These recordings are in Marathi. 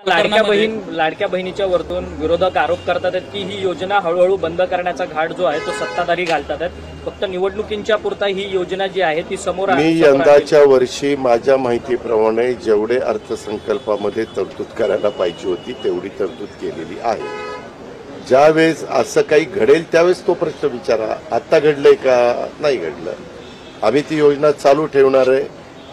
लाडक्या बहिणीच्या वरतून विरोधक आरोप करतात की ही योजना हळूहळू बंद करण्याचा घाट जो आहे तो सत्ताधारी घालतात आहेत। फक्त निवडणुकींच्या पुरता ही योजना जी आहे ती समोर मी यंदाच्या वर्षी माझ्या माहितीप्रमाणे जेवढे अर्थसंकल्पामध्ये तरतूद करायला पाहिजे होती तेवढी तरतूद केलेली आहे। ज्यावेळेस असं काही घडेल त्यावेळेस तो प्रश्न विचारा, आता घडलंय का नाही घडलं, आम्ही ती योजना चालू ठेवणार आहे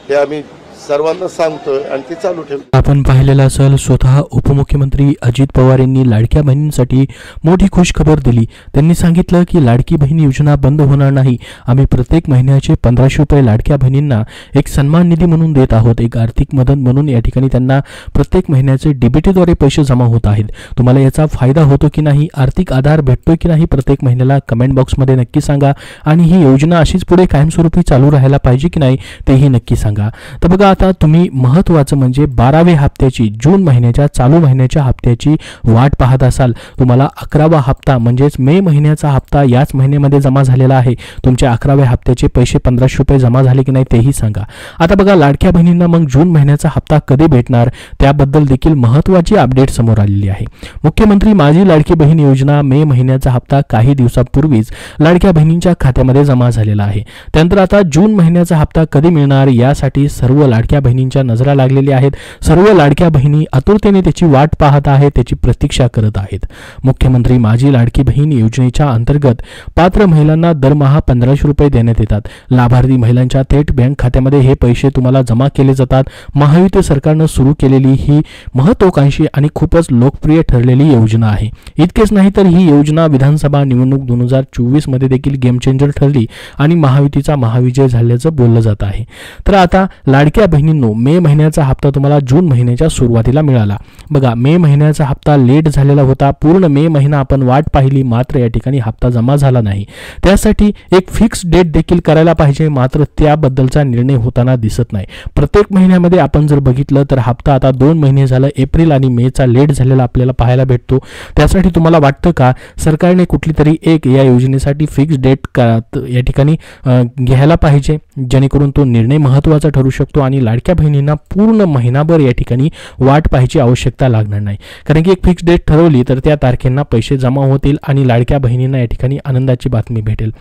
हे आम्ही सर्वांना सांगतोय आणि ती चालू ठेवू। आपण पाहिलेलं असेल, स्वतः उपमुख्यमंत्री अजित पवार यांनी लाडक्या बहिणींसाठी मोठी खुशखबर दिली। त्यांनी सांगितलं की लाडकी बहीण योजना बंद होणार नाही, आम्ही प्रत्येक महिन्याचे 1500 रुपये लाडक्या बहिणींना एक सन्मान निधी म्हणून देत आहोत, एक आर्थिक मदत म्हणून या ठिकाणी त्यांना प्रत्येक महिन्याचे डीबीटीद्वारे पैसे जमा होत आहेत। तुम्हाला याचा फायदा होतो की नाही, आर्थिक आधार भेटतोय की नाही, प्रत्येक महिन्याला कमेंट बॉक्समध्ये नक्की सांगा आणि ही योजना अशीच पुढे कायमस्वरूपी चालू राहायला पाहिजे की नाही तेही नक्की सांगा। तर बघा, आता तुम्ही महत्त्वाचं म्हणजे 12व्या हप्त्याची, जून महिन्याच्या चालू महिन्याच्या हप्त्याची वाट पाहत असाल, तुम्हाला 11वा हप्ता म्हणजेच मे महिन्याचा हप्ता याच महिन्यामध्ये जमा झालेला आहे। तुमच्या 11व्या हप्त्याचे पैसे 1500 रुपये जमा झाले की नाही तेही सांगा। आता बघा, लाडक्या बहिणींना मग जून महिन्याचा हप्ता कधी भेटणार त्याबद्दल देखील महत्त्वाची अपडेट समोर आलेली आहे। मुख्यमंत्री माझी लाडकी बहीण योजना मे महिन्याचा हप्ता काही दिवसांपूर्वीच लाडक्या बहिणींच्या खात्यामध्ये जमा झालेला आहे। त्यानंतर आता जून महिन्याचा हप्ता कधी मिळणार यासाठी सर्व लाडक्या बहिणींच्या नजरा लागलेल्या आहेत। सर्व लाडक्या बहिणी आतुरतेने त्याची वाट पाहत आहेत, त्याची प्रतीक्षा करत आहेत। मुख्यमंत्री माझी लाडकी बहीण योजनेच्या अंतर्गत पात्र महिलांना दरमहा 1500 रुपये देण्यात येतात। लाभार्थी महिलांच्या थेट बँक खात्यामध्ये हे पैसे तुम्हाला जमा केले जातात। महायुती सरकारने सुरू केलेली ही महत्त्वाकांक्षी आणि खूपच लोकप्रिय ठरलेली योजना आहे। इतकेच नाही तर ही योजना विधानसभा निवडणूक 2024 मध्ये देखील गेम चेंजर ठरली आणि महायुतीचा महाविजय झाल्याचं बोललं जात आहे। तर आता लाडक्या बहिणींनो, मे महिन्याचा हप्ता तुम्हाला जून महिन्याच्या सुरुवातीला मिळाला। बघा, मे महिन्याचा हप्ता लेट झालेला होता, पूर्ण मे महिना आपण वाट पाहिली, मात्र या ठिकाणी हप्ता जमा झाला नाही। त्यासाठी एक फिक्स डेट देखील करायला पाहिजे, मात्र त्याबद्दलचा निर्णय होताना दिसत नाही। प्रत्येक महिन्यामध्ये आपण जर बघितलं तर हप्ता आता 2 महिने झालं, एप्रिल आणि मेचा लेट झालेला आपल्याला पाहायला भेटतो। त्यासाठी तुम्हाला वाटतं का सरकारने कुठली तरी एक या योजनेसाठी फिक्स डेट या ठिकाणी घ्यायला पाहिजे, जेणेकरून तो निर्णय महत्त्वाचा ठरू शकतो आणि लाडक्या बहिणींना पूर्ण महिनाभर या ठिकाणी वाट पाहायची आवश्यकता लागणार नाही। कारण की एक फिक्स डेट ठरवली तर त्या तारखेंना पैसे जमा होतील आणि लाडक्या बहिणींना या ठिकाणी आनंदाची बातमी भेटेल।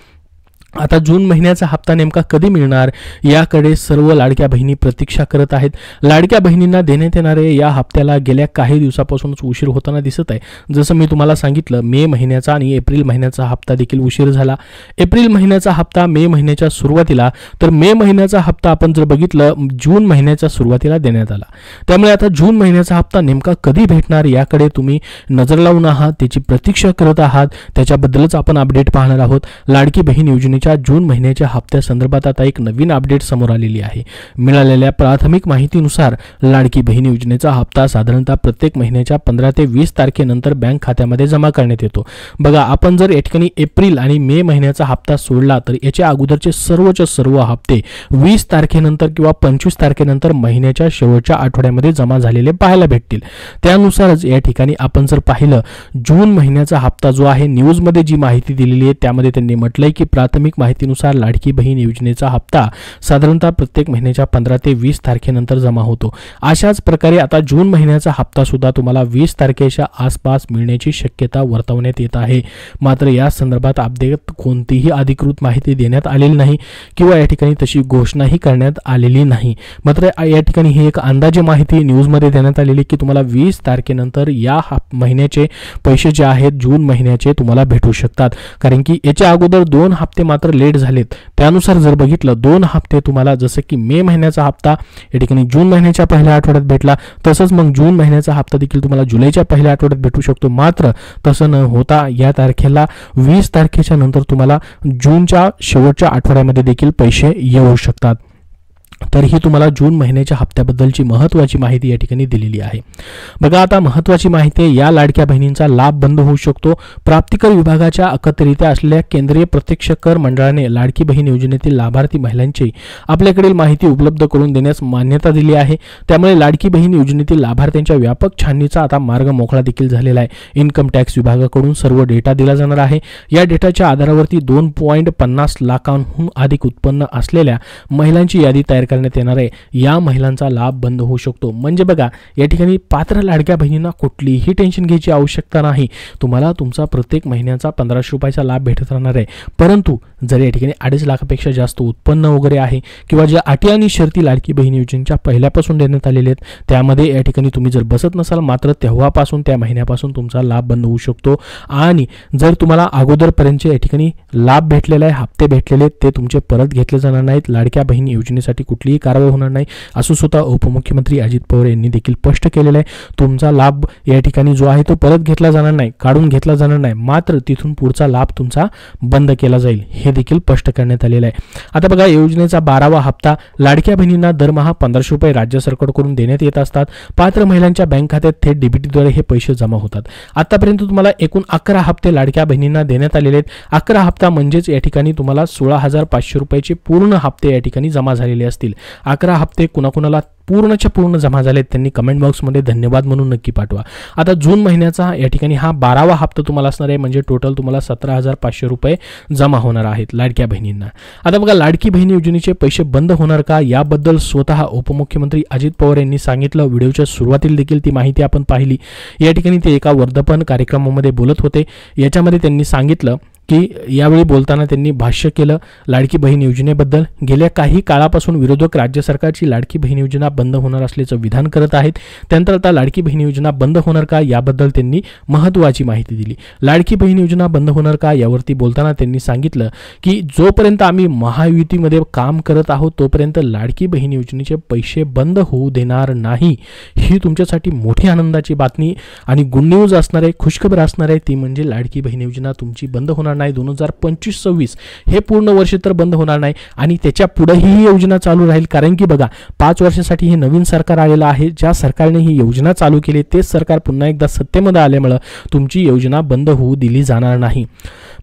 आता जून महिन्याचा हप्ता नेमका कधी मिळणार याकडे सर्व लाडक्या बहिणी प्रतीक्षा करत आहेत। लाडक्या बहिणींना देण्यात येणारे या हप्त्याला गेल्या काही दिवसापासूनच उशीर होताना दिसत आहे। जसं मी तुम्हाला सांगितलं, मे महिन्याचा आणि एप्रिल महिन्याचा हप्ता देखील उशीर झाला। एप्रिल महिन्याचा हप्ता मे महिन्याच्या सुरुवातीला, तर मे महिन्याचा हप्ता आपण जर बघितलं जून महिन्याच्या सुरुवातीला देण्यात आला। त्यामुळे आता जून महिन्याचा हप्ता नेमका कधी भेटणार याकडे तुम्ही नजर लावून आहात, त्याची प्रतीक्षा करत आहात, त्याच्याबद्दलच आपण अपडेट पाहणार आहोत। लाडकी बहीण योजनेच्या जून महिन्याच्या हप्त्या संदर्भात आता एक नवीन अपडेट समोर आलेली आहे। मिळालेल्या प्राथमिक माहितीनुसार लाडकी बहीण योजनेचा हप्ता साधारणतः प्रत्येक महिन्याच्या 15 ते 20 तारखेनंतर बँक खात्यामध्ये जमा करण्यात येतो। बघा, आपण जर या ठिकाणी एप्रिल आणि मे महिन्याचा हप्ता सोडला तर याच्या अगोदरचे सर्व हप्ते 20 तारखेनंतर किंवा 25 तारखेनंतर महिन्याच्या शेवटच्या आठवड्यामध्ये जमा झालेले पाहायला भेटतील। त्यानुसारच या ठिकाणी आपण जर पाहिलं, जून महिन्याचा हप्ता जो आहे, न्यूजमध्ये जी माहिती दिलेली आहे त्यामध्ये त्यांनी म्हटलंय की प्राथमिक माहितीनुसार लाडकी बहीण योजनेचा हप्ता साधारणतः प्रत्येक महिन्याच्या 15 ते 20 तारखेनंतर जमा होतो। अशाच प्रकारे आता जून महिन्याचा हप्ता सुद्धा तुम्हाला 20 तारखेच्या आसपास मिळण्याची शक्यता वर्तवण्यात येत आहे। मात्र या संदर्भात अपडेट कोणतीही अधिकृत माहिती देण्यात आलेली नाही किंवा या ठिकाणी तशी घोषणाही करण्यात आलेली नाही। मात्र या ठिकाणी ही एक अंदाजे माहिती न्यूजमध्ये देण्यात आलेली की तुम्हाला 20 तारखेनंतर या महिन्याचे पैसे जे आहेत जून महिन्याचे तुम्हाला भेटू शकतात। कारण की याच्या अगोदर 2 हप्ते मात्र लेट झालेत। त्यानुसार जर बघितलं 2 हप्ते तुम्हाला, जसं की मे महिन्याचा हप्ता या ठिकाणी जून महिन्याच्या पहिल्या आठवड्यात भेटला, तसंच मग जून महिन्याचा हप्ता देखील तुम्हाला जुलैच्या पहिल्या आठवड्यात भेटू शकतो। मात्र तसं न होता या तारखेला 20 तारखेच्या नंतर तुम्हाला जूनच्या शेवटच्या आठवड्यामध्ये देखील पैसे येऊ शकतात। तर ही तुम्हाला जून महिन्याच्या हप्त्याबद्दलची महत्त्वाची माहिती या ठिकाणी दिलेली आहे। बघा, आता महत्त्वाची माहिती आहे, या लाडक्या बहिणींचा लाभ बंद होऊ शकतो। प्राप्तिकर विभागाच्या अखत्यारीत असलेल्या केंद्रीय प्रत्यक्ष कर मंडळाने लाडकी बहीण योजनेतील लाभार्थी महिलांची आपल्याकडील माहिती उपलब्ध करून देण्यास मान्यता दिली आहे। त्यामुळे लाडकी बहीण योजनेतील लाभार्थ्यांच्या व्यापक छाननीचा आता मार्ग मोकळा देखील झालेला आहे। इन्कम टॅक्स विभागाकडून सर्व डेटा दिला जाणार आहे। या डेटाच्या आधारावरती 2.50 लाखांहून अधिक उत्पन्न असलेल्या महिलांची यादी तयार करण्यात येणार आहे या महिलांचा लाभ बंद होऊ शकतो. म्हणजे बघा, या ठिकाणी पात्र लाडक्या बहिणींना कुठलीही टेन्शन घ्यायची आवश्यकता नाही. तुम्हाला तुमचा प्रत्येक महिन्याचा 1500 रुपयाचा लाभ भेटत राहणार आहे. परंतु जर या ठिकाणी 2.5 लाखापेक्षा जास्त उत्पन्न वगैरे आहे किंवा ज्या अटी आणि शर्ती लाडकी बहीण योजनेच्या पहिल्यापासून देण्यात आलेले आहेत त्यामध्ये या ठिकाणी तुम्ही जर बसत नसाल मात्र तेव्हापासून त्या महिन्यापासून तुमचा लाभ बंद होऊ शकतो. आणि जर तुम्हाला अगोदरपर्यंतचे या ठिकाणी लाभ भेटलेला आहे, हप्ते भेटलेले ते तुमचे परत घेतले जाणार नाहीत. लाडक्या बहीण योजनेसाठी कुठलीही कारवाई होणार नाही असं स्वतः उपमुख्यमंत्री अजित पवार यांनी देखील स्पष्ट केलेलं आहे. तुमचा लाभ या ठिकाणी जो आहे तो परत घेतला जाणार नाही, काढून घेतला जाणार नाही, मात्र तिथून पुढचा लाभ तुमचा बंद केला जाईल हे देखील स्पष्ट करण्यात आलेलं आहे. आता बघा, योजनेचा 12वा हप्ता लाडक्या बहिणींना दरमहा 1500 रुपये राज्य सरकारकडून देण्यात येत असतात. पात्र महिलांच्या बँक खात्यात थेट डीबीटीद्वारे हे पैसे जमा होतात. आतापर्यंत तुम्हाला एकूण 11 हप्ते लाडक्या बहिणींना देण्यात आलेले आहेत. 11 हप्ता म्हणजेच या ठिकाणी तुम्हाला 16,500 रुपयाचे पूर्ण हप्ते या ठिकाणी जमा झालेले असतील. 11 हप्ते कुणाकुणाला पूर्णच्या पूर्ण जमा झालेत त्यांनी कमेंट बॉक्समध्ये धन्यवाद म्हणून नक्की पाठवा. आता जून महिन्याचा या ठिकाणी हा 12वा हप्ता तुम्हाला असणार आहे. म्हणजे टोटल तुम्हाला 17,500 रुपये जमा होणार आहेत लाडक्या बहिणींना. आता बघा, लाडकी बहीण योजनेचे पैसे बंद होणार का याबद्दल स्वतः उपमुख्यमंत्री अजित पवार यांनी सांगितलं. व्हिडिओच्या सुरुवातीला देखील ती माहिती आपण पाहिली. या ठिकाणी ते एका वर्धापन कार्यक्रमामध्ये बोलत होते. याच्यामध्ये त्यांनी सांगितलं की यावेळी बोलताना त्यांनी भाष्य केलं लाडकी बहीण योजनेबद्दल. गेल्या काही काळापासून विरोधक राज्य सरकारची लाडकी बहीण योजना बंद होणार असल्याचं विधान करत आहेत. त्यानंतर आता लाडकी बहीण योजना बंद होणार का याबद्दल त्यांनी महत्त्वाची माहिती दिली. लाडकी बहीण योजना बंद होणार का यावरती बोलताना त्यांनी सांगितलं की जोपर्यंत आम्ही महायुतीमध्ये काम करत आहोत तोपर्यंत लाडकी बहीण योजनेचे पैसे बंद होऊ देणार नाही. ही तुमच्यासाठी मोठी आनंदाची बातमी आणि गुड न्यूज असणार आहे, खुशखबर असणार आहे. ती म्हणजे लाडकी बहीण योजना तुमची बंद होणार नाही. 2025-26 हे पूर्ण वर्ष तर बंद होणार नाही आणि त्याच्या पुढेही ही योजना चालू राहील. कारण की बघा, 5 वर्षासाठी हे नवीन सरकार आलेलं आहे. ज्या सरकारने ही योजना चालू केली तेच सरकार पुन्हा एकदा सत्तेमध्ये आल्यामुळे तुमची योजना बंद होऊ दिली जाणार नाही.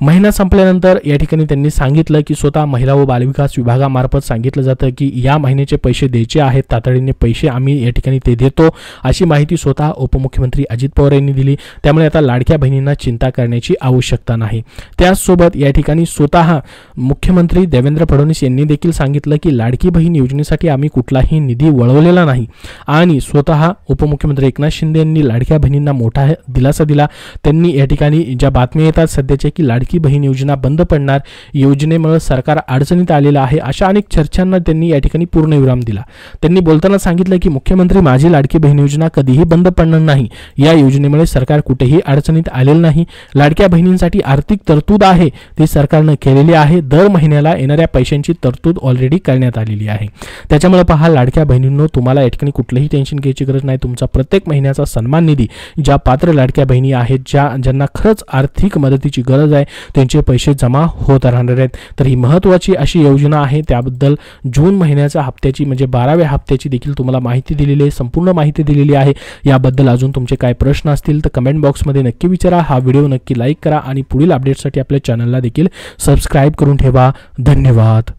महिना संपल्यानंतर या ठिकाणी त्यांनी सांगितलं की स्वतः महिला व बालविकास विभागामार्फत सांगितलं जातं की या महिन्याचे पैसे द्यायचे आहेत, तातडीने पैसे आम्ही या ठिकाणी ते देतो अशी माहिती स्वतः उपमुख्यमंत्री अजित पवार यांनी दिली. त्यामुळे आता लाडक्या बहिणींना चिंता करण्याची आवश्यकता नाही. त्याचसोबत या ठिकाणी स्वतः मुख्यमंत्री देवेंद्र फडणवीस यांनी देखील सांगितलं की लाडकी बहीण योजनेसाठी आम्ही कुठलाही निधी वळवलेला नाही आणि स्वतः उपमुख्यमंत्री एकनाथ शिंदे यांनी लाडक्या बहिणींना मोठा दिलासा दिला. त्यांनी या ठिकाणी ज्या बातम्या येतात सध्याच्या की लाडकी बहीण योजना बंद पडणार, योजनेमुळे सरकार अडचणीत आलेलं आहे, अशा अनेक चर्चांना त्यांनी या ठिकाणी पूर्णविराम दिला. त्यांनी बोलताना सांगितलं की मुख्यमंत्री माझी लाडकी बहीण योजना कधीही बंद पडणार नाही. या योजनेमुळे सरकार कुठेही अडचणीत आलेलं नाही. लाडक्या बहिणींसाठी आर्थिक तरतूद आहे ती सरकारने केलेली आहे. दर महिन्याला येणाऱ्या पैशांची तरतूद ऑलरेडी करण्यात आलेली आहे. त्याच्यामुळे पहा लाडक्या बहिणींनो, तुम्हाला या ठिकाणी कुठलंही टेन्शन घ्यायची गरज नाही. तुमचा प्रत्येक महिन्याचा सन्मान निधी ज्या पात्र लाडक्या बहिणी आहेत, ज्यांना खरंच आर्थिक मदतीची गरज आहे त्यांचे पैसे जमा होत राहणार आहेत. तर ही महत्त्वाची अशी योजना आहे. त्याबद्दल जून महिन्याच्या हप्त्याची म्हणजे 12व्या हप्त्याची देखील तुम्हाला माहिती दिलेली आहे, संपूर्ण माहिती दिलेली आहे. याबद्दल अजून तुमचे काय प्रश्न असतील तर कमेंट बॉक्समध्ये नक्की विचारा. हा व्हिडिओ नक्की लाईक करा आणि पुढील अपडेट्ससाठी आपल्या चॅनलला देखील सबस्क्राईब करून ठेवा. धन्यवाद.